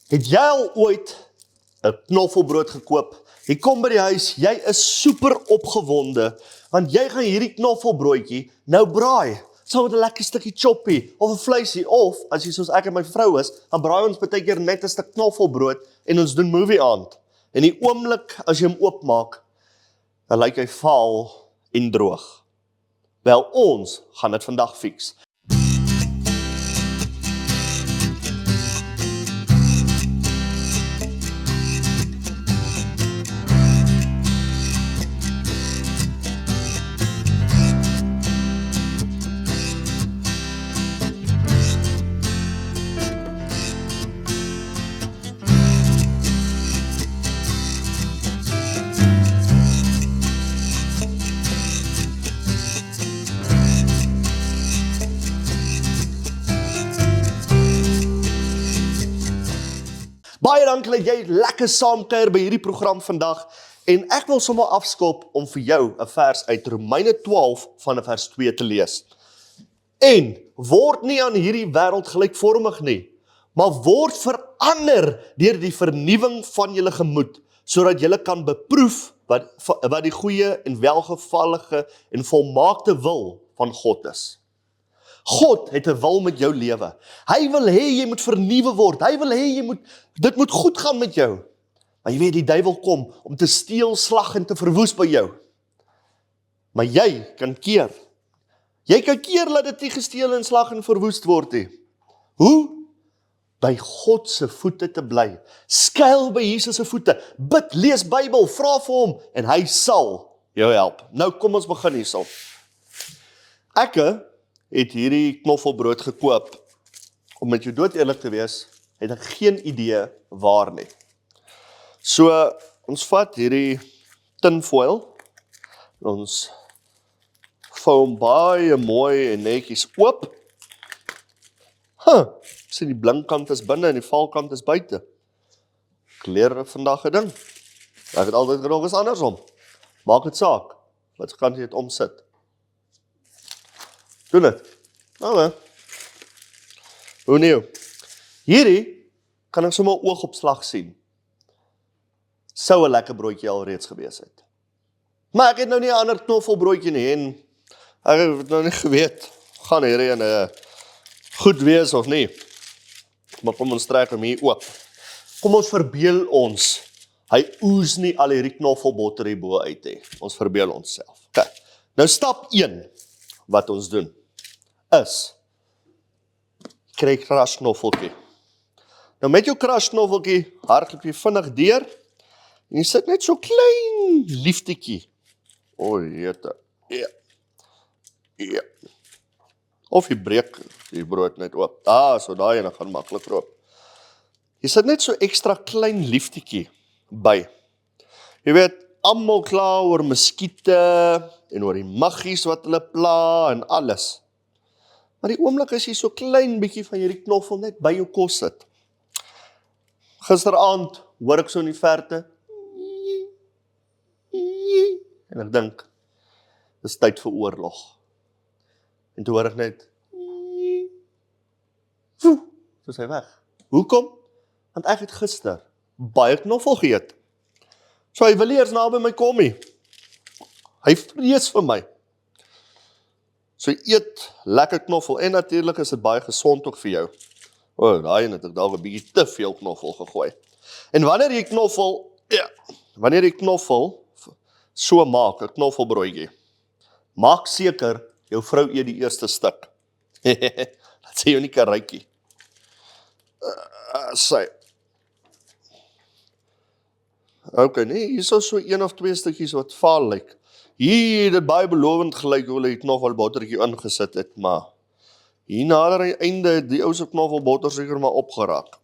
Het jy al ooit 'n knoffelbrood gekoop? Jy kom by die huis, jy is super opgewonde, want jy gaan hierdie knoffelbroodjie nou braai, saam met 'n lekker stukkie choppie, of 'n vleisie, of, as jy soos ek en my vrou is, dan braai ons baie keer net 'n stuk knoffelbrood, en ons doen movie aand. En die oomblik, as jy hom oopmaak, dan lyk hy vaal en droog. Wel, ons gaan dit vandag fix. Baie dankie dat jy lekker saamkuier by hierdie program vandag, en ek wil sommer afskop om vir jou 'n vers uit Romeine 12 van vers 2 te lees. En word nie aan hierdie wêreld gelykvormig nie, maar word verander deur die vernuwing van julle gemoed, sodat julle kan beproef wat die goeie en welgevallige en volmaakte wil van God is. God het 'n wil met jou lewe. Hy wil hê jy moet vernuwe word. Hy wil hê dit moet goed gaan met jou. Maar jy weet, die duiwel kom om te steel, slag en te verwoes by jou. Maar jy kan keer. Jy kan keer dat dit nie gesteel en slag en verwoes word nie. Hoe? By God se voete te bly. Skuil by Jesus se voete. Bid, lees Bybel, vra vir hom en hy sal jou help. Nou kom ons begin hierso. Ek het hierdie knoffelbrood gekoop, om met jou dood eerlik te wees, het ek geen idee waar nie. So, ons vat hierdie tinfoil, ons vou hom baie mooi en netjies oop. Sien die blinkkant is binne en die valkant is buite. Ek leer vandag 'n ding. Ek het altyd gedog is andersom. Maak dit saak, wat kant jy dit omsit. Doen dit. Nou, hoe nieuw. Hierdie kan ek sommer oog op slag sien. Sou 'n lekker broodjie al reeds gewees het. Maar ek het nou nie 'n ander knoffelbroodjie nie, en ek het nou nie geweet, gaan hierdie en goed wees of nie. Maar kom ons trek hom hier oop. Kom ons verbeel ons, hy oes nie al hierdie knoffelbotter hierbo uit nie. Ons verbeel ons self. Okay. Nou stap 1, wat ons doen, is, kry krashknoffeltjie. Nou met jou krashknoffeltjie, hardloop jy vinnig deur, en jy sit net so klein lieftetjie. O, jete, ja. Of jy breek die brood net oop. So daai ene gaan maklik oop. Jy sit net so ekstra klein lieftetjie by. Jy weet, almal kla oor muskiete, en oor die muggies wat hulle pla, en alles. Maar die oomblik as jy so klein bietjie van hierdie knoffel net by jou kos sit. Gisteraand hoor ek so in die verte, en ek dink, dis tyd vir oorlog. En toe hoor ek net, so is hy weg. Hoekom? Want ek het gister baie knoffel geëet. So hy wil nie eers naby my kom nie. Hy vrees vir my. So eet lekker knoffel, en natuurlik is dit baie gesond ook vir jou. Daai het ek dalk 'n bietjie te veel knoffel gegooi. En wanneer jy knoffel so maak, 'n knoffelbroodjie, maak seker, jou vrou eet die eerste stuk. Dat sy jou nie kan ruikie. Okay, nee, hier is so 1 of 2 stukkies wat vaal lyk. Hier het dit baie belovend gelyk hoe hulle die knoffelbottertjie ingesit het, maar hier nader aan die einde het die ou se knoffelbotter seker maar opgeraak.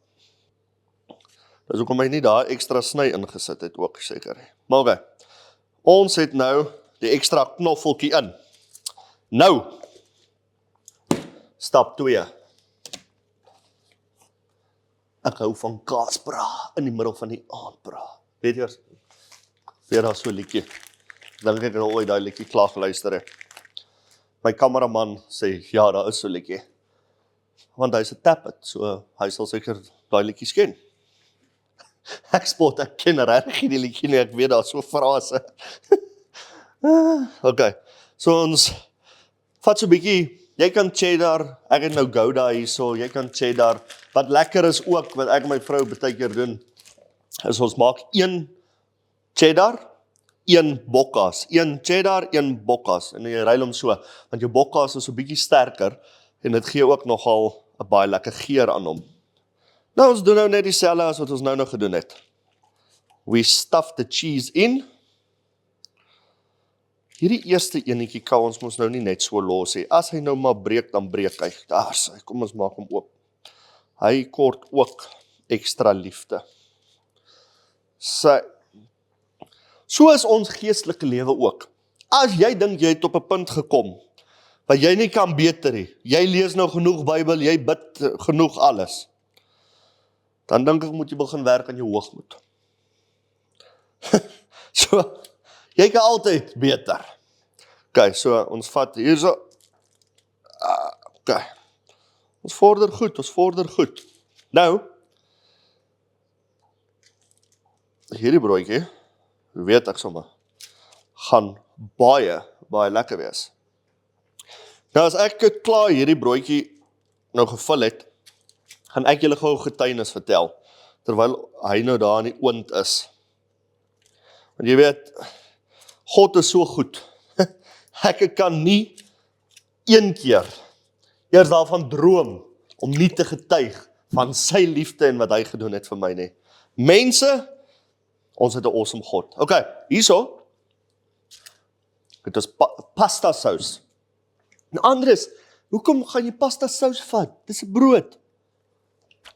Dis hoekom hy nie daar ekstra sny ingesit het ook seker. Maar okay, ons het nou die ekstra knoffeltjie in. Nou, stap 2. Ek hou van kaasbra in die middel van die aandbra. Weet jy, weer daar so 'n liedjie. Dink ek nou ooit daai liedjie klaar geluister het. My kameraman sê, ja, daar is so 'n liedjie. Want hy's 'n tappet, so hy sal seker daai liedjies ken. Ek ken regtig nie die liedjie nie, ek weet daar so frase. Okay, so ons vat so 'n bietjie, jy kan cheddar, ek het nou Gouda hierso, jy kan cheddar. Wat lekker is ook, wat ek en my vrou baie keer doen, is ons maak 1 cheddar, 1 bokkas, 1 cheddar, 1 bokkas, en jy ruil hom so, want jou bokkas is so 'n bietjie sterker, en dit gee ook nogal 'n baie lekker geur aan hom. Nou, ons doen nou net dieselfde as wat ons nou gedoen het. We stuff the cheese in. Hierdie eerste enetjie kan ons mos nou nie net so los hê. As hy nou maar breek, dan breek hy. Daar is hy, kom ons maak hom oop. Hy kort ook ekstra liefde. So is ons geestelike lewe ook. As jy dink jy het op 'n punt gekom, wat jy nie kan beter nie, jy lees nou genoeg Bybel, jy bid genoeg alles, dan dink ek moet jy begin werk aan jou hoogmoed. So, jy kan altyd beter. Okay, so ons vat hierso. Okay. Ons vorder goed. Nou, hierdie broodjie, weet ek sommer, gaan baie lekker wees. Nou as ek klaar hierdie broodjie nou gevul het, gaan ek julle gou getuienis vertel, terwyl hy nou daar in die oond is. Want jy weet, God is so goed. Ek kan nie een keer eers daarvan droom om nie te getuig van sy liefde en wat hy gedoen het vir my nie. Mense, ons het 'n awesome God. Okay, hierso. Dit is pasta sous. En Andres, hoekom gaan jy pasta sous vat? Dis 'n brood.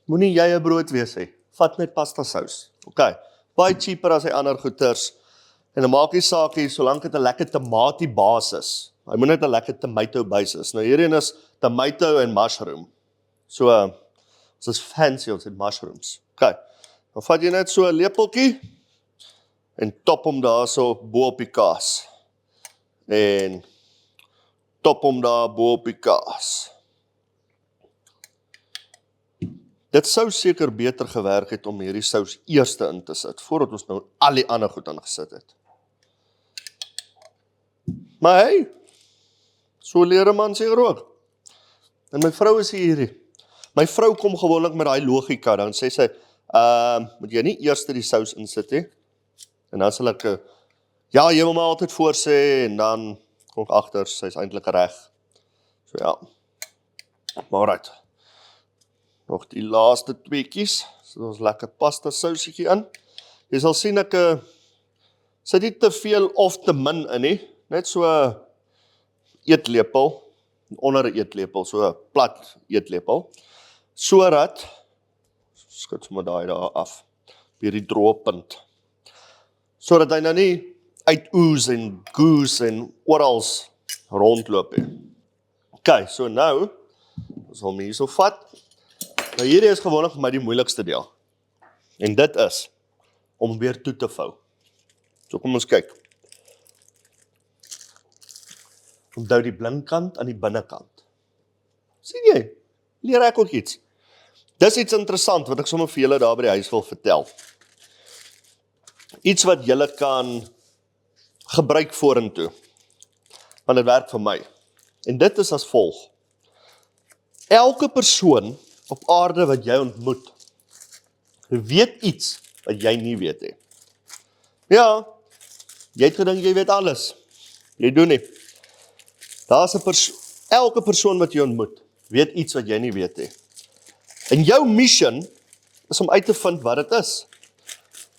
Moenie jy 'n brood wees hê. Vat net pasta sous. Okay, baie cheaper as hy ander goeders. En dan maak die saak hier, solank dit 'n lekker tamatie basis. Hy moet net 'n lekker tomato basis. Nou hierin is tomato en mushroom. So, ons is fancy, ons het mushrooms. Okay, dan vat jy net so 'n lepeltjie en top hom daar so bo op die kaas. En top hom daar bo op die kaas. Dit sou seker beter gewerk het om hierdie sous eerste in te sit, voordat ons nou al die ander goed aangesit het. Maar hey, so leer 'n man seker ook. En my vrou is hierdie. My vrou kom gewoonlik met daai logika, dan sê sy, moet jy nie eers die sous insit nie? En dan sal ek, ja, jy wil my altyd voorsê, en dan kom ek agter, sy is eintlik reg. So ja, maar right. Nog die laaste tweekies, so ons lekker pasta sousietjie in. Jy sal sien ek sit nie te veel of te min in nie, net so 'n eetlepel, onder 'n eetlepel, so 'n plat eetlepel, sodat, skud sommer daai daar af, by die droë punt, sodat hy nou nie uit ooze en goose en orals rondloop nie. Okay, so nou, ons sal hom hier so vat. Nou hierdie is gewoonlik vir my die moeilikste deel. En dit is om weer toe te vou. So kom ons kyk. Onthou die binnenkant aan die binnekant. Sien jy? Leer ek ook iets. Dis iets interessant wat ek sommer vir julle daar by die huis wil vertel. Iets wat julle kan gebruik vorentoe. Want dit werk vir my. En dit is as volg. Elke persoon op aarde wat jy ontmoet, weet iets wat jy nie weet nie. Ja, jy het gedink jy weet alles. Jy doen nie. Daar's 'n elke persoon wat jy ontmoet, weet iets wat jy nie weet nie. En jou mission is om uit te vind wat dit is.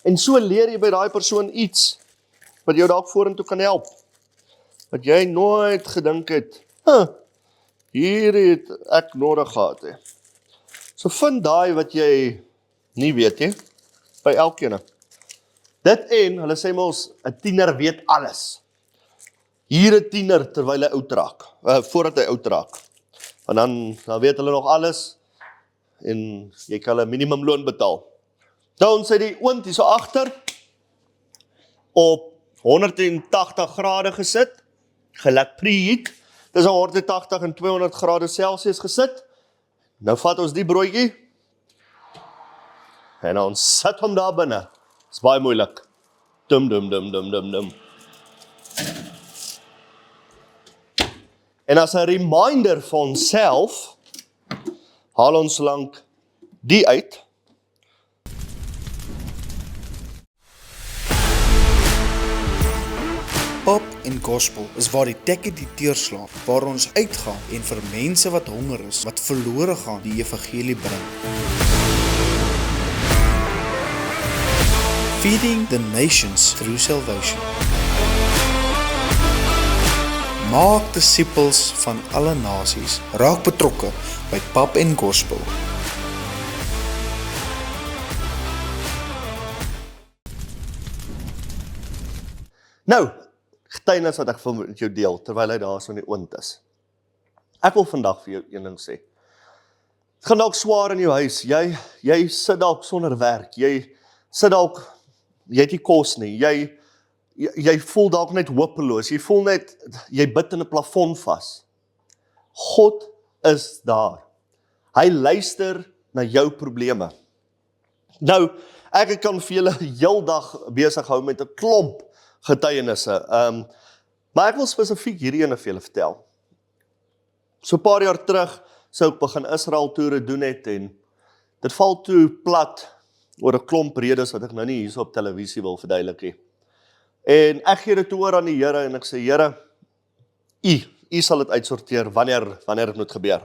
En so leer jy by daai persoon iets wat jou dalk vorentoe kan help. Wat jy nooit gedink het, hier het ek nodig gehad he. So vind daai wat jy nie weet nie, by elkeen. Dit en, hulle sê mos, 'n tiener weet alles. Hier 'n tiener terwyl hy oud raak, voordat hy oud raak. En dan weet hulle nog alles, en jy kan hulle minimumloon betaal. Dan sê die oond hier so agter, op 180 grade gesit, gelek preheat, dis 180 en 200 grade Celsius gesit. Nou vat ons die broodjie, En dan sit hom daar binne. Is baie moeilik. Dum, dum, dum, dum, dum, dum. En as 'n reminder vir onsself, haal ons lank die uit. Pop en gospel is waar die tekke die deurslaan, waar ons uitgaan en vir mense wat honger is, wat verlore gaan, die evangelie bring. Feeding the nations through salvation. Maak disippels van alle nasies, raak betrokke by Pop en Gospel. Nou, getuienis wat ek wil met jou deel, terwyl hy daar so in die oond is. Ek wil vandag vir jou een ding sê. Het gaan dalk swaar in jou huis, jy sit dalk sonder werk, jy sit dalk, jy het nie kos nie, jy voel dalk net hopeloos, jy voel net, jy bid in 'n plafon vas. God is daar. Hy luister na jou probleme. Nou, ek kan vir julle heeldag besig hou met 'n klomp getuienisse, maar ek wil spesifiek hierdie ene vir julle vertel. So 'n paar jaar terug sou ek begin Israel toere doen het en dit val toe plat oor 'n klomp redes wat ek nou nie hier op televisie wil verduidelik nie. En ek gee dit toe oor aan die Here en ek sê, Here, U sal dit uitsorteer wanneer dit moet gebeur.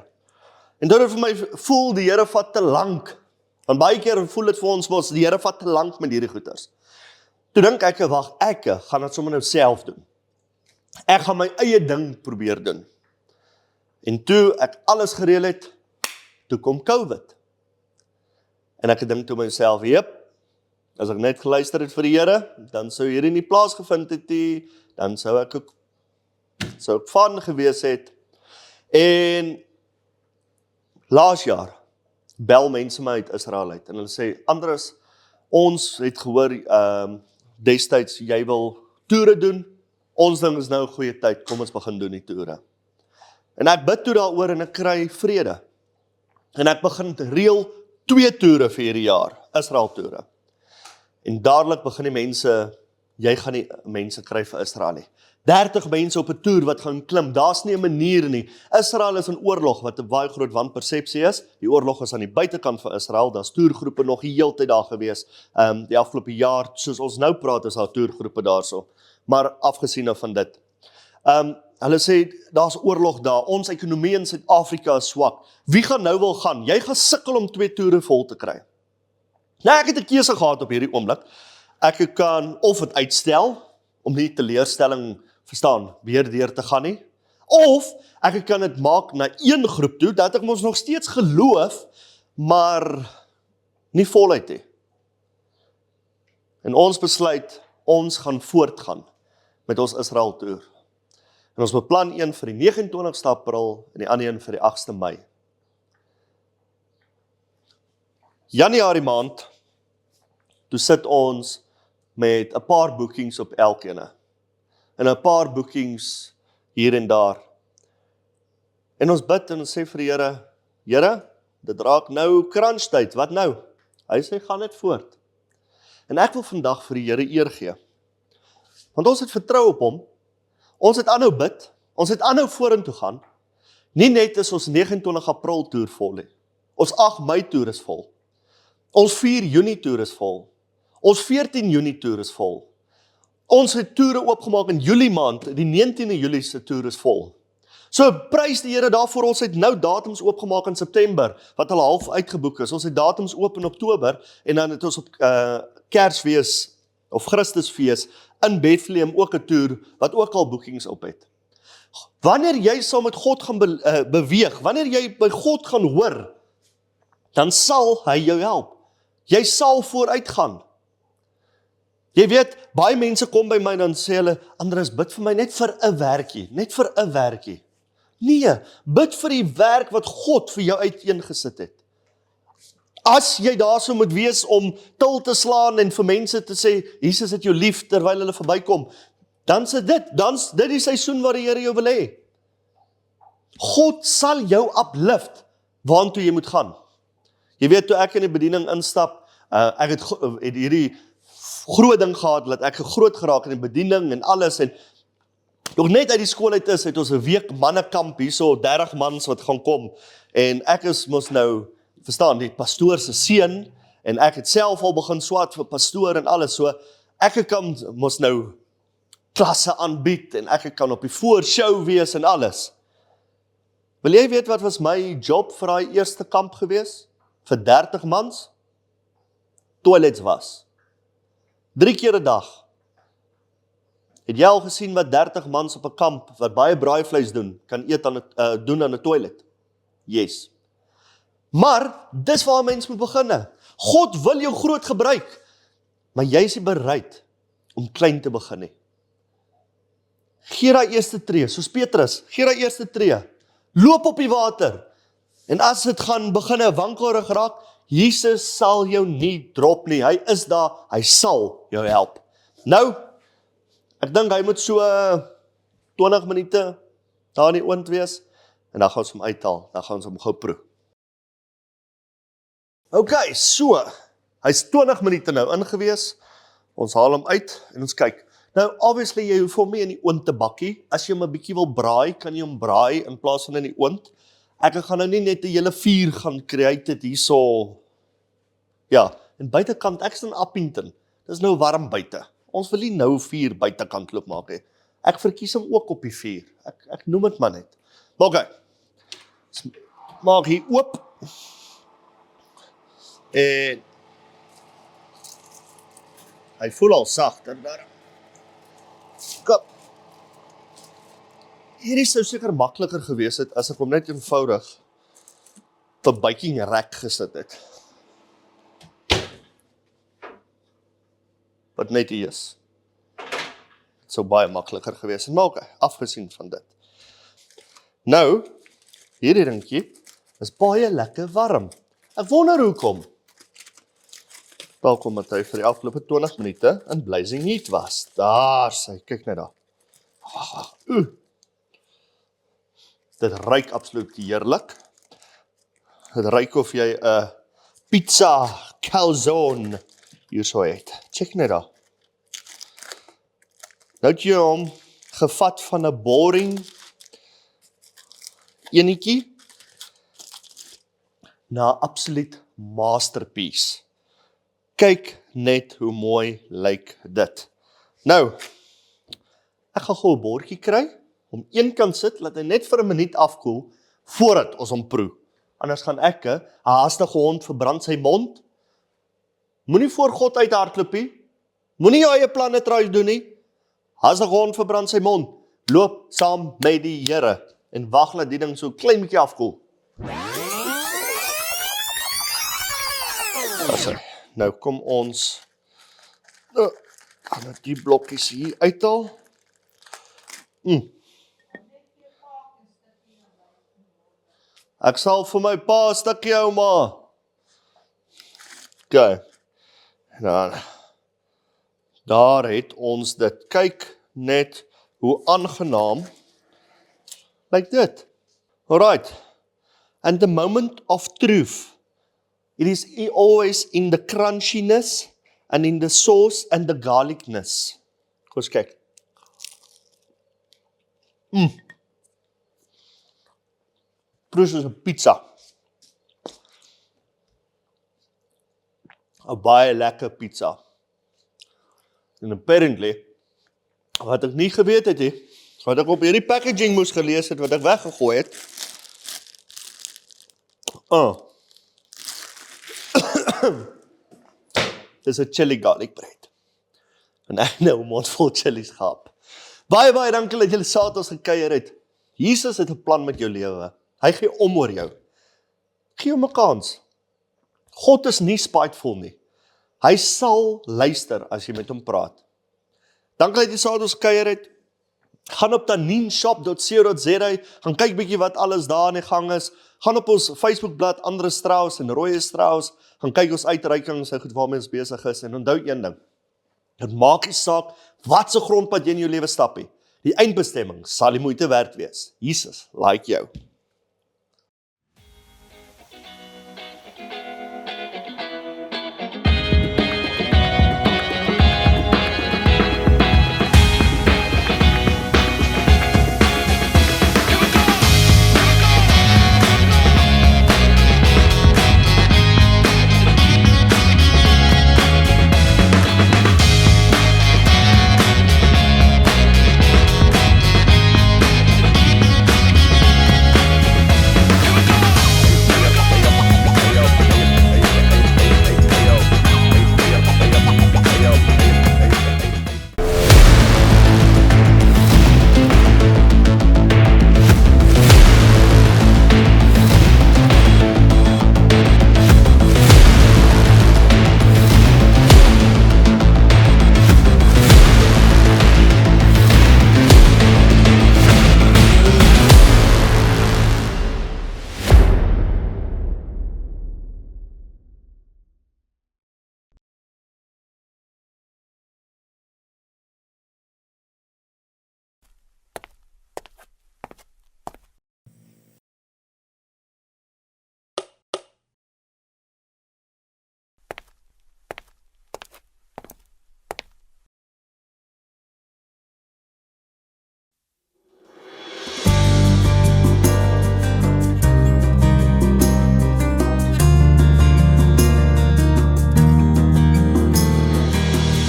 En dit vir my voel die Here vat te lank. Want baie keer voel dit vir ons mos die Here vat te lank met hierdie goeters. Toe dink ek, wag, ek gaan dit sommer nou self doen. Ek gaan my eie ding probeer doen. En toe ek alles gereël het, toe kom COVID. En ek dink toe myself, as ek net geluister het vir die Here, dan sou hierdie nie plaasgevind het nie, dan sou ek van gewees het. En laas jaar bel mense my uit Israel uit en hulle sê, Andres, ons het gehoor destyds jy wil toere doen, ons ding is nou 'n goeie tyd, kom ons begin doen die toere. En ek bid toe daaroor en ek kry vrede. En ek begin reël 2 toere vir hierdie jaar, Israel toere. En dadelik begin die mense, jy gaan nie mense kry vir Israel nie. 30 mense op 'n toer wat gaan klim, daar's nie 'n manier nie. Israel is in oorlog, wat 'n baie groot wanpersepsie is. Die oorlog is aan die buitekant van Israel, daar's toergroepe nog die hele tyd daar gewees. Die afgelope jaar, soos ons nou praat, is daar toergroepe daarso. Maar afgesien van dit. Hulle sê, daar's oorlog daar, ons ekonomie in Suid-Afrika is swak. Wie gaan nou wil gaan? Jy gaan sukkel om 2 toere vol te kry. Nou, ek het 'n keuse gehad op hierdie oomblik. Ek kan of dit uitstel, om nie teleurstelling, weer deur te gaan nie, of ek kan dit maak na een groep toe, dat ek ons nog steeds geloof, maar nie voluit nie. En ons besluit, ons gaan voortgaan met ons Israel toer. En ons beplan een vir die 29ste April en die ander een vir die 8ste Mei. Januarie maand, toe sit ons met 'n paar boekings op elkene. En 'n paar boekings hier en daar. En ons bid en ons sê vir die Here, Here, dit raak nou crunch tyd, wat nou? Hy sê, gaan net voort. En ek wil vandag vir die Here eer gee. Want ons het vertrou op hom, ons het aanhou bid, ons het aanhou vorentoe gaan. Nie net is ons 29 April toer vol nie. Ons 8 Mei toer is vol. Ons 4 Junie toer is vol. Ons 14 Junie toer is vol. Ons het toere oopgemaak in Julie maand, die 19de Julie se toer is vol. So prys die Here daarvoor, ons het nou datums oopgemaak in September, wat al half uitgeboek is. Ons het datums oop in Oktober, en dan het ons op Kersfees, of Christusfees, in Bethlehem ook 'n toer, wat ook al boekings op het. Wanneer jy saam met God gaan beweeg, wanneer jy by God gaan hoor, dan sal hy jou help. Jy sal vooruit gaan. Jy weet, baie mense kom by my en dan sê hulle, Andres, bid vir my net vir 'n werkie, net vir 'n werkie. Nee, bid vir die werk wat God vir jou uiteengesit het. As jy daar so moet wees om til te slaan en vir mense te sê, Jesus het jou lief terwyl hulle verbykom, dan is dit die seisoen waar die Here jou wil hê. God sal jou uplift waantoe jy moet gaan. Jy weet, toe ek in die bediening instap, Ek het hierdie groot ding gehad, dat ek groot geraak in die bediening en alles, en nog net uit die skool uit is, het ons 'n week mannekamp, hierso 30 mans wat gaan kom, en ek is mos nou, verstaan, die pastoor se seun, en ek het self al begin swat vir pastoor en alles, so ek kan mos nou klasse aanbied, en ek kan op die voorshow wees en alles. Wil jy weet wat was my job vir daai eerste kamp gewees? Vir 30 mans? Toilets was. 3 keer 'n dag. Het jy al gesien wat 30 mans op 'n kamp, wat baie braaivleis doen, kan eet doen aan 'n toilet? Yes. Maar, dis waar 'n mens moet begin. God wil jou groot gebruik, maar jy is nie bereid om klein te begin nie. Gee daai eerste tree, soos Petrus, gee daai eerste tree. Loop op die water, en as dit gaan begin wankelrig raak, Jesus sal jou nie drop nie, hy is daar, hy sal jou help. Nou, ek dink hy moet so 20 minute daar in die oond wees, en dan gaan ons hom uithaal, dan gaan ons hom gou proe. Ok, so, hy's 20 minute nou ingewees, ons haal hom uit, en ons kyk. Nou, obviously, jy hoef hom nie in die oond te bakkie, as jy hom 'n bietjie wil braai, kan jy hom braai in plaas van in die oond. Ek gaan nou nie net 'n hele vuur gaan create het hierso. Ja, en buitekant, ek is in Appington, dis nou warm buite. Ons wil nie nou vuur buitekant loop maak he. Ek verkies hom ook op die vuur, ek noem dit maar net. Maar ok, maak hier oop, en hy voel al sag, en daar, kom. Hierdie sou seker makliker gewees het, as ek hom net eenvoudig op 'n baking rack gesit het. Wat net hier is. Het sou baie makliker gewees het, maar ok, afgesien van dit. Nou, hierdie dingetjie is baie lekker warm. Ek wonder hoekom. Dalk omdat hy vir die afgelope 20 minute in blazing heat was. Daar sy, kyk net daar. Dit ruik absoluut heerlik. Dit ruik of jy 'n pizza calzone hierso het. Check net daar. Nou het jy hom gevat van 'n boring enetjie na 'n absoluut masterpiece. Kyk net hoe mooi lyk dit. Nou, ek gaan gou 'n bordjie kry, om een kant sit, laat hy net vir 'n minuut afkoel, voordat ons hom proe. Anders gaan ek, 'n haastige hond verbrand sy mond. Moenie voor God uithardloop nie. Moenie jou eie planne try doen nie. Haastige hond verbrand sy mond. Loop saam met die Here, en wag laat die ding so klein bietjie afkoel. Nou kom ons gaan die blokkies hier uithaal. Ek sal vir my pa 'n stukkie hou, ma. Ok, dan, daar het ons dit. Kyk net hoe aangenaam lyk dit. Alright, and the moment of truth, it is always in the crunchiness, and in the sauce and the garlicness. Kom eens kyk. Proe soos 'n pizza. 'n baie lekker pizza. En apparently, wat ek nie geweet het nie, wat ek op hierdie packaging moes gelees het, wat ek weggegooi het, dis 'n chili garlic bread. En ek nou 'n mond vol chilies gehad. Baie dankie dat julle saam met ons gekuier het. Jesus het 'n plan met jou lewe. Hy gee om oor jou. Gee hom 'n kans. God is nie spiteful nie. Hy sal luister as jy met hom praat. Dankie dat jy saam met ons gekuier het. Gaan op taninshop.co.za, gaan kyk bietjie wat alles daar in die gang is. Gaan op ons Facebookblad, Andre Strauss en Roy Strauss, gaan kyk ons uitreikings en goed waarmee ons besig is. En onthou een ding, dit maak nie saak wat se grondpad jy in jou lewe stap nie. Die eindbestemming sal die moeite werd wees. Jesus like jou.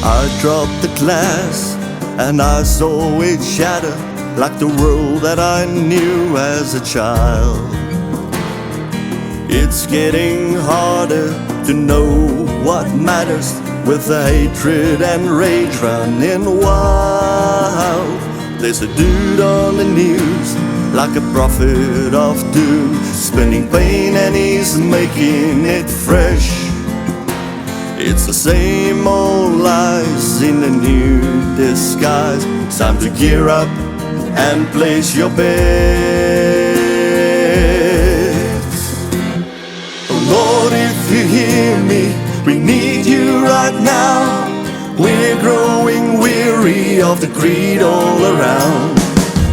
I dropped the glass and I saw it shatter like the world that I knew as a child. It's getting harder to know what matters with the hatred and rage running wild. There's a dude on the news like a prophet of doom, spinning pain and he's making it fresh. It's the same old lies in a new disguise. It's time to gear up and place your bets. Oh Lord, if you hear me, we need you right now. We're growing weary of the greed all around.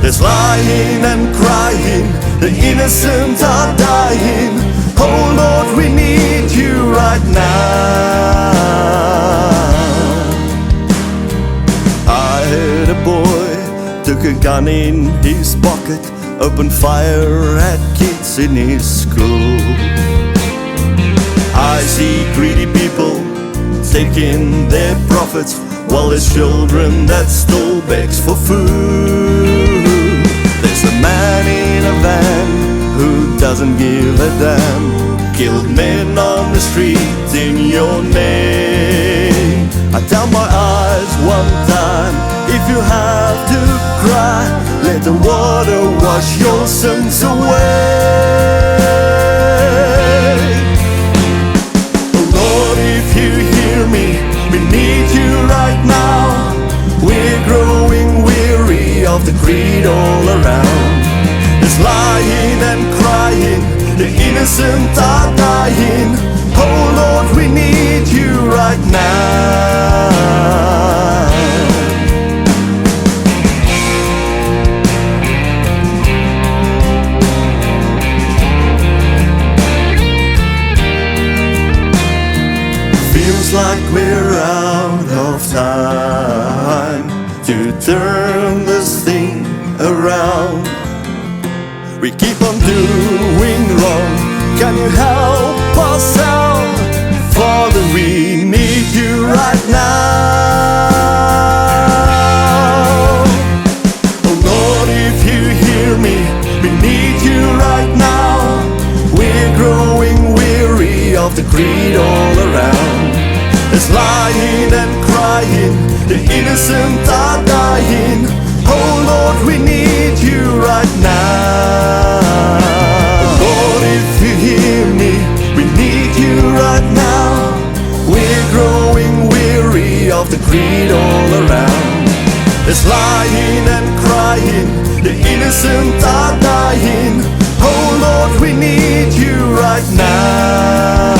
There's lying and crying, the innocent are dying. Oh Lord, we need you right now. I heard a boy took a gun in his pocket, opened fire at kids in his school. I see greedy people taking their profits, while there's children that still begs for food. There's a man in a van who doesn't give a damn, killed men on the street in your name. I tell my eyes one time, if you have to cry, let the water wash your sins away. Oh Lord, if you hear me, we need you right now. We're growing weary of the greed all around. There's lying and crying, the innocent are dying. Oh Lord, we need you right now. Feels like we're out of time to turn this thing around. We keep on doing wrong, can you help us out? Father, we need you right now. Oh Lord, if you hear me, we need you right now. We're growing weary of the greed all around. There's lying and crying, the innocent are dying. Oh Lord, we need you right now. Lord, if you hear me, we need you right now. We're growing weary of the greed all around. There's lying and crying, the innocent are dying. Oh Lord, we need you right now.